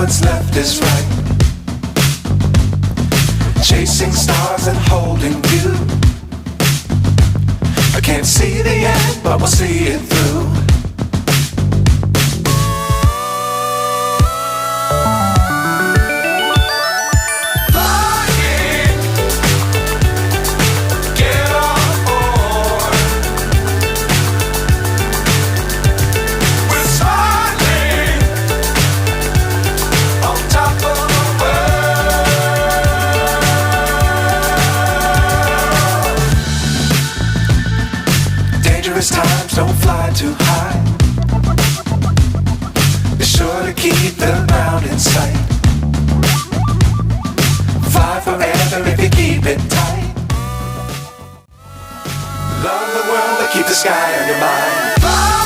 what's left is right. Chasing stars and holding you. I can't see the end, but we'll see it through. Times don't fly too high. Be sure to keep the ground in sight. Fly forever if you keep it tight. Love the world but keep the sky on your mind. Fly.